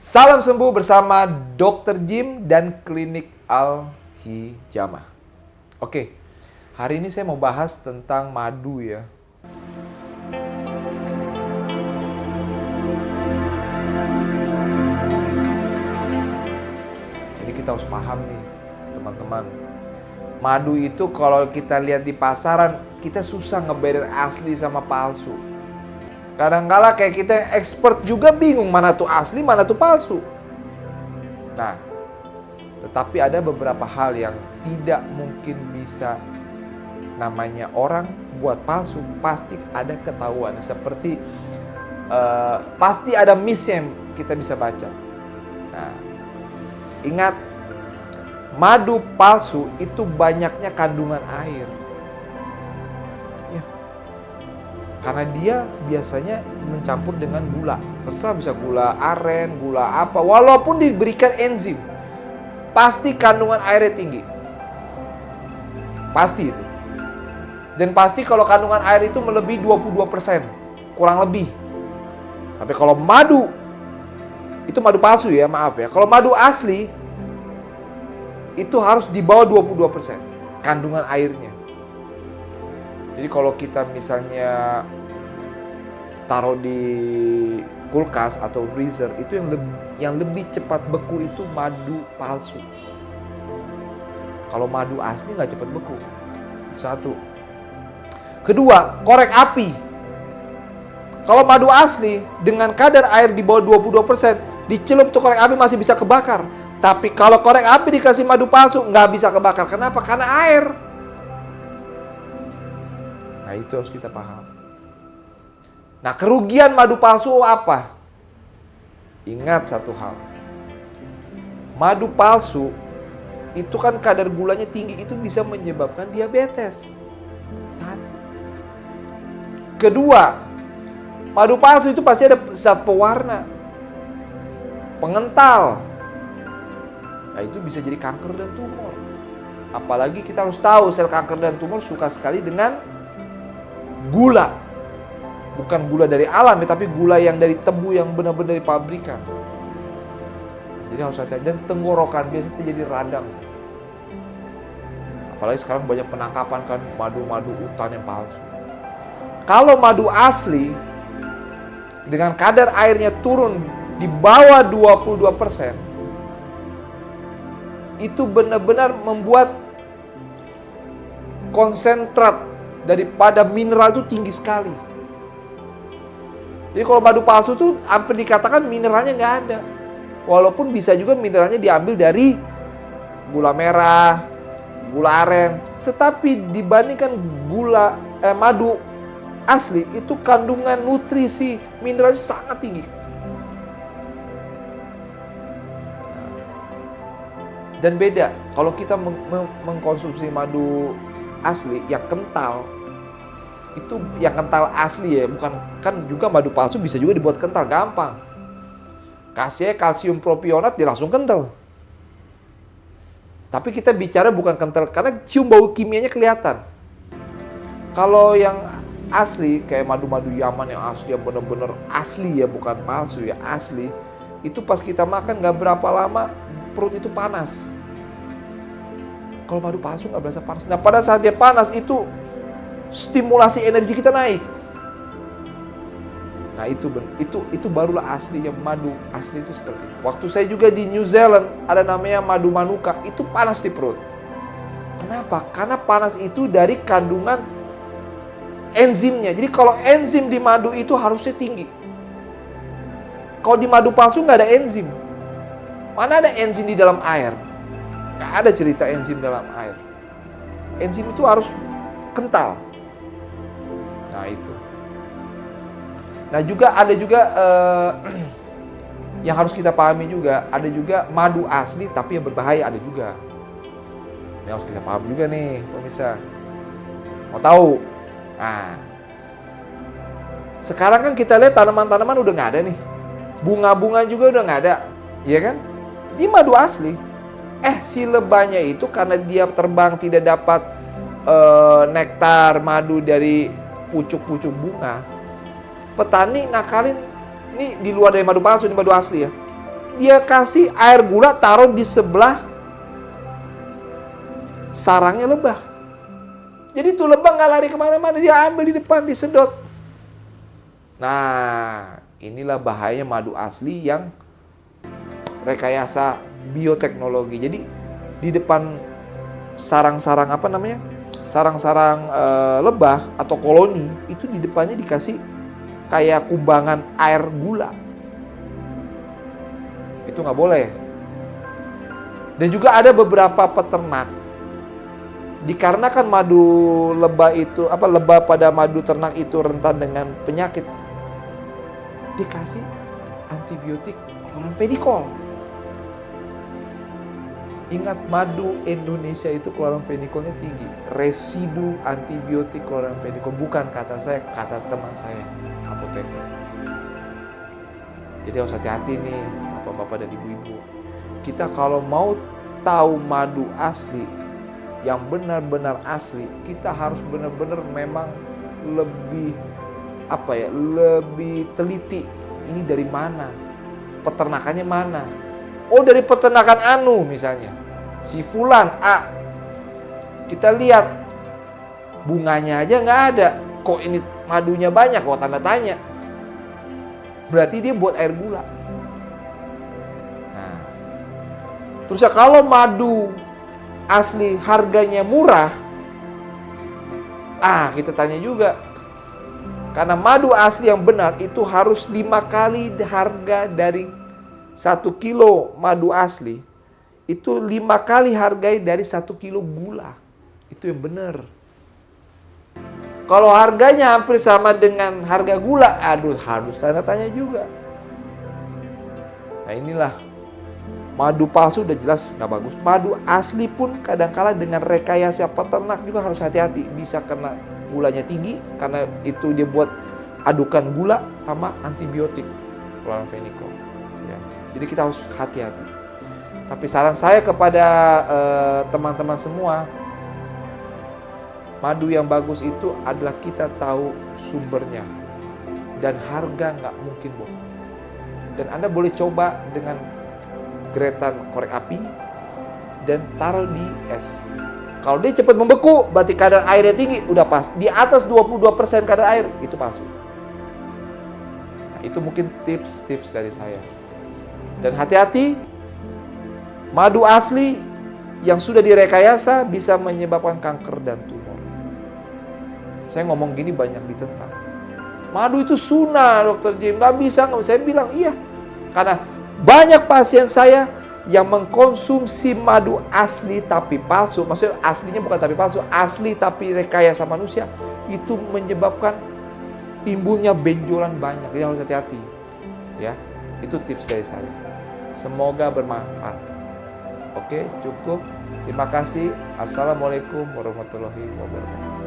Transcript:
Salam sembuh bersama Dr. Jim dan Klinik Al-Hijamah. Oke, hari ini saya mau bahas tentang madu ya. Jadi kita harus paham nih, teman-teman. Madu itu kalau kita lihat di pasaran, kita susah ngebedain asli sama palsu. Kadang-kala kayak kita expert juga bingung mana tuh asli, mana tuh palsu. Nah, tetapi ada beberapa hal yang tidak mungkin bisa namanya orang buat palsu, pasti ada ketahuan. Seperti pasti ada miss yang kita bisa baca. Nah, ingat, madu palsu itu banyaknya kandungan air. Karena dia biasanya mencampur dengan gula. Terserah bisa gula aren, gula apa. Walaupun diberikan enzim, pasti kandungan airnya tinggi. Pasti itu. Dan pasti kalau kandungan air itu melebihi 22%. Kurang lebih. Tapi kalau madu, itu madu palsu ya, maaf ya. Kalau madu asli, itu harus di bawah 22% kandungan airnya. Jadi kalau kita misalnya taruh di kulkas atau freezer, itu yang lebih cepat beku itu madu palsu. Kalau madu asli nggak cepat beku. Satu. Kedua, korek api. Kalau madu asli dengan kadar air di bawah 22%, dicelup tuh korek api masih bisa kebakar. Tapi kalau korek api dikasih madu palsu nggak bisa kebakar. Kenapa? Karena air. Nah, itu harus kita paham. Nah, kerugian madu palsu apa? Ingat satu hal. Madu palsu itu kan kadar gulanya tinggi, itu bisa menyebabkan diabetes. Satu. Kedua, madu palsu itu pasti ada zat pewarna, pengental. Nah, itu bisa jadi kanker dan tumor. Apalagi kita harus tahu sel kanker dan tumor suka sekali dengan gula. Bukan gula dari alam ya, tapi gula yang dari tebu yang benar-benar dari pabrikan. Jadi harus hati-hati. Dan tenggorokan biasanya terjadi radang. Apalagi sekarang banyak penangkapan kan madu-madu hutan yang palsu. Kalau madu asli dengan kadar airnya turun di bawah 22%, itu benar-benar membuat konsentrat daripada mineral itu tinggi sekali. Jadi kalau madu palsu tuh hampir dikatakan mineralnya nggak ada. Walaupun bisa juga mineralnya diambil dari gula merah, gula aren. Tetapi dibandingkan madu asli, itu kandungan nutrisi mineralnya sangat tinggi. Dan beda kalau kita mengkonsumsi madu asli yang kental. Itu yang kental asli ya, bukan kan juga madu palsu bisa juga dibuat kental, gampang. Kasih kalsium propionat dia langsung kental. Tapi kita bicara bukan kental karena cium bau kimianya kelihatan. Kalau yang asli kayak madu-madu Yaman yang asli, yang benar-benar asli ya, bukan palsu ya, asli. Itu pas kita makan nggak berapa lama perut itu panas. Kalau madu palsu nggak berasa panas. Nah, pada saat dia panas itu stimulasi energi kita naik. Nah, itu barulah aslinya madu asli itu seperti itu. Waktu saya juga di New Zealand ada namanya madu manuka, itu panas di perut. Kenapa? Karena panas itu dari kandungan enzimnya. Jadi kalau enzim di madu itu harusnya tinggi. Kalau di madu palsu nggak ada enzim. Mana ada enzim di dalam air? Nggak ada cerita enzim dalam air. Enzim itu harus kental. Nah, itu. Nah, juga ada yang harus kita pahami juga. Ada juga madu asli tapi yang berbahaya, ada juga. Ini harus kita paham juga nih, pemirsa. Mau tahu? Nah, sekarang kan kita lihat tanaman-tanaman udah nggak ada nih. Bunga-bunga juga udah nggak ada. Iya kan? Di madu asli. Si lebahnya itu karena dia terbang tidak dapat nektar madu dari pucuk-pucuk bunga. Petani ngakalin, ini di luar dari madu palsu, ini madu asli ya. dia kasih air gula taruh di sebelah sarangnya lebah. Jadi tuh lebah nggak lari kemana-mana, dia ambil di depan, disedot. Nah, inilah bahayanya madu asli yang rekayasa bioteknologi. Jadi di depan sarang-sarang sarang-sarang lebah atau koloni itu di depannya dikasih kayak kumbangan air gula. Itu nggak boleh. Dan juga ada beberapa peternak, dikarenakan madu lebah itu lebah pada madu ternak itu rentan dengan penyakit, dikasih antibiotik chloramphenicol. Ingat, madu Indonesia itu chloramphenicol-nya tinggi. Residu antibiotik chloramphenicol, bukan kata saya, kata teman saya, apoteker. Jadi harus hati-hati nih, bapak-bapak dan ibu-ibu. Kita kalau mau tahu madu asli, yang benar-benar asli, kita harus benar-benar memang lebih lebih teliti. Ini dari mana? Peternakannya mana? Oh, dari peternakan anu misalnya. Si fulan A. Kita lihat bunganya aja nggak ada. Kok ini madunya banyak? Kok tanda tanya. Berarti dia buat air gula. Nah, terus ya kalau madu asli harganya murah, kita tanya juga. Karena madu asli yang benar itu harus 5 kali harga dari 1 kilo madu asli. Itu 5 kali hargai dari 1 kilo gula. Itu yang benar. Kalau harganya hampir sama dengan harga gula, harus tanda tanya juga. Nah, inilah madu palsu udah jelas nggak bagus. Madu asli pun kadang-kala dengan rekayasa peternak juga harus hati-hati. Bisa kena gulanya tinggi karena itu dia buat adukan gula sama antibiotik chloramphenicol. Ya. Jadi kita harus hati-hati. Tapi saran saya kepada teman-teman semua, madu yang bagus itu adalah kita tahu sumbernya dan harga nggak mungkin bohong. Dan Anda boleh coba dengan gretan korek api dan taruh di es. Kalau dia cepat membeku, berarti kadar airnya tinggi, udah pas. Di atas 22% kadar air, itu palsu. Nah, itu mungkin tips-tips dari saya. Dan hati-hati, madu asli yang sudah direkayasa bisa menyebabkan kanker dan tumor. Saya ngomong gini banyak ditentang. Madu itu sunnah, Dr. Jim. Nggak bisa. Saya bilang iya. Karena banyak pasien saya yang mengkonsumsi madu asli tapi palsu. Maksudnya aslinya bukan tapi palsu. Asli tapi rekayasa manusia. Itu menyebabkan timbulnya benjolan banyak. Jadi harus hati-hati. Ya, itu tips dari saya. Semoga bermanfaat. Oke, cukup. Terima kasih. Assalamualaikum warahmatullahi wabarakatuh.